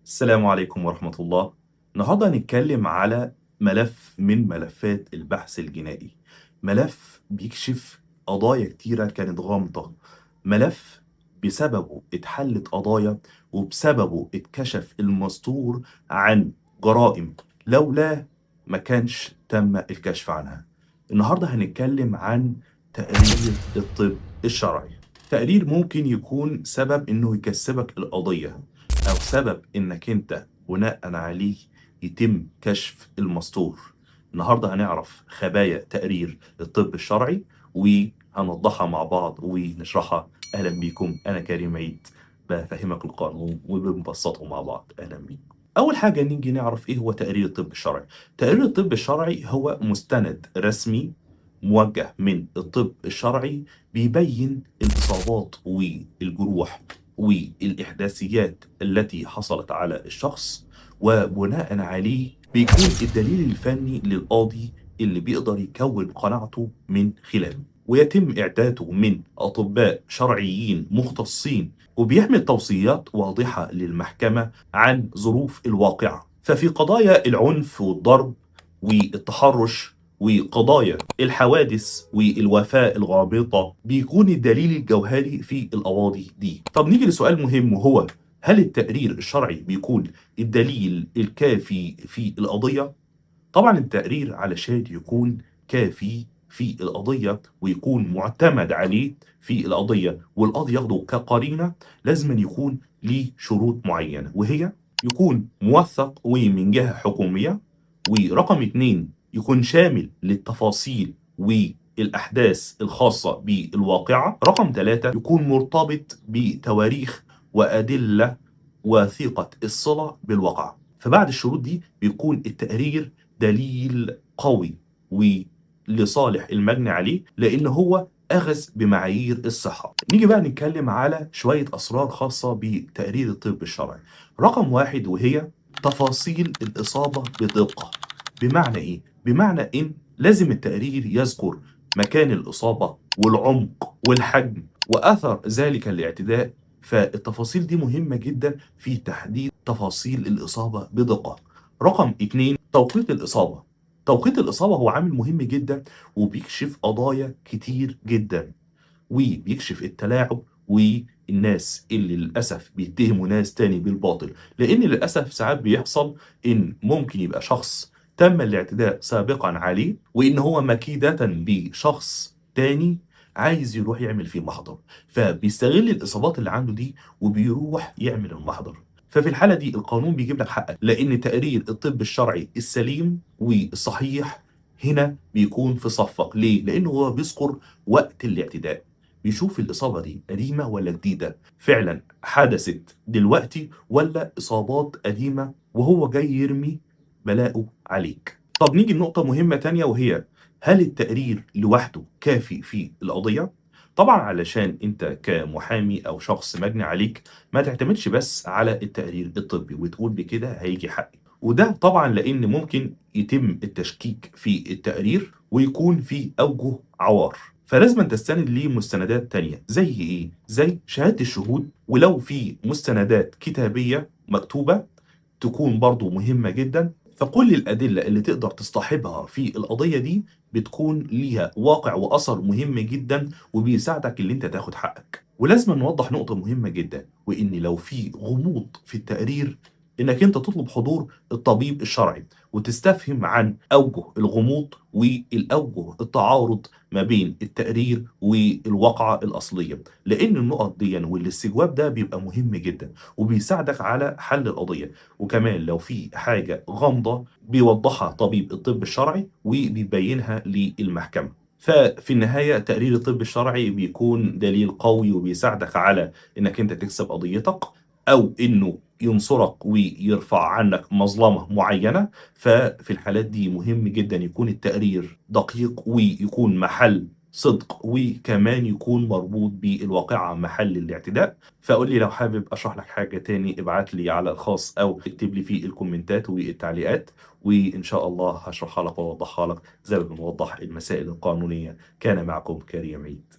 السلام عليكم ورحمة الله. النهاردة هنتكلم على ملف من ملفات البحث الجنائي. ملف بيكشف قضايا كتيرة كانت غامضة. ملف بسببه اتحلت قضايا، وبسببه اتكشف المستور عن جرائم لولا ما كانش تم الكشف عنها. النهاردة هنتكلم عن تقرير الطب الشرعي. تقرير ممكن يكون سبب انه يكسبك القضية، أو سبب إنك أنت بناءً عليه يتم كشف المستور. النهارده هنعرف خبايا تقرير الطب الشرعي وهنوضحها مع بعض ونشرحها. أهلًا بيكم، أنا كريم عيد، بافهمك القانون وبنبسطه مع بعض. أهلًا بيكم. أول حاجة نيجي نعرف إيه هو تقرير الطب الشرعي. تقرير الطب الشرعي هو مستند رسمي موجه من الطب الشرعي بيبين الإصابات والجروح والإحداثيات التي حصلت على الشخص، وبناء عليه بيكون الدليل الفني للقاضي اللي بيقدر يكون قناعته من خلاله، ويتم إعداده من أطباء شرعيين مختصين، وبيحمل توصيات واضحة للمحكمة عن ظروف الواقعة. ففي قضايا العنف والضرب والتحرش وقضايا الحوادث والوفاة الغامضة بيكون الدليل الجوهري في القواضي دي. طب نيجي لسؤال مهم، وهو هل التقرير الشرعي بيكون الدليل الكافي في القضية؟ طبعا التقرير علشان يكون كافي في القضية ويكون معتمد عليه في القضية والقاضي ياخده كقرينة، لازم يكون ليه شروط معينة، وهي يكون موثق ومن جهة حكومية، ورقم اتنين يكون شامل للتفاصيل والأحداث الخاصة بالواقعة، رقم ثلاثة يكون مرتبط بتواريخ وأدلة وثيقة الصلة بالواقع. فبعد الشروط دي بيكون التقرير دليل قوي ولصالح المجني عليه، لأن هو أخذ بمعايير الصحة. نيجي بقى نتكلم على شوية أسرار خاصة بتقرير الطب الشرعي. رقم واحد، وهي تفاصيل الإصابة بدقة. بمعنى إيه؟ بمعنى إن لازم التقرير يذكر مكان الإصابة والعمق والحجم وأثر ذلك الاعتداء. فالتفاصيل دي مهمة جدا في تحديد تفاصيل الإصابة بدقة. رقم اتنين، توقيت الإصابة. توقيت الإصابة هو عامل مهم جدا، وبيكشف قضايا كتير جدا، وبيكشف التلاعب والناس اللي للأسف بيتهموا ناس تاني بالباطل. لأن للأسف ساعات بيحصل إن ممكن يبقى شخص تم الاعتداء سابقا عليه، وإن هو مكيدة بشخص تاني عايز يروح يعمل فيه محضر، فبيستغل الإصابات اللي عنده دي وبيروح يعمل المحضر. ففي الحالة دي القانون بيجيب لك حقك، لأن تقرير الطب الشرعي السليم والصحيح هنا بيكون في صفك. ليه؟ لأنه هو بيذكر وقت الاعتداء، بيشوف الإصابة دي قديمة ولا جديدة، فعلا حدثت دلوقتي ولا إصابات قديمة وهو جاي يرمي بلاءه عليك. طب نيجي لنقطة مهمة تانية، وهي هل التقرير لوحده كافي في القضية؟ طبعا علشان انت كمحامي او شخص مجني عليك ما تعتمدش بس على التقرير الطبي وتقول بكده هيجي حقي، وده طبعا لان ممكن يتم التشكيك في التقرير ويكون في اوجه عوار. فلازم تستند ليه مستندات تانية، زي ايه؟ زي شهادة الشهود، ولو في مستندات كتابية مكتوبة تكون برضو مهمة جدا. فكل الأدلة اللي تقدر تصطحبها في القضية دي بتكون ليها واقع وأثر مهم جدا، وبيساعدك اللي انت تاخد حقك. ولازم نوضح نقطة مهمة جدا، وإن لو في غموض في التقرير إنك أنت تطلب حضور الطبيب الشرعي وتستفهم عن أوجه الغموض والأوجه التعارض ما بين التقرير والواقعة الأصلية، لأن النقط دي والاستجواب ده بيبقى مهم جدا وبيساعدك على حل القضية. وكمان لو في حاجة غامضة بيوضحها طبيب الطب الشرعي وبيبينها للمحكمة. ففي النهاية تقرير الطب الشرعي بيكون دليل قوي وبيساعدك على انك انت تكسب قضيتك، او انه ينصرك ويرفع عنك مظلمة معينة. ففي الحالات دي مهم جدا يكون التقرير دقيق ويكون محل صدق، وكمان يكون مربوط بالواقعة محل الاعتداء. فقول لي لو حابب اشرح لك حاجة تاني ابعت لي على الخاص او اكتب لي في الكومنتات والتعليقات، وان شاء الله هشرحها لك واوضحها لك زي ما بنوضح المسائل القانونية. كان معكم كريم عيد.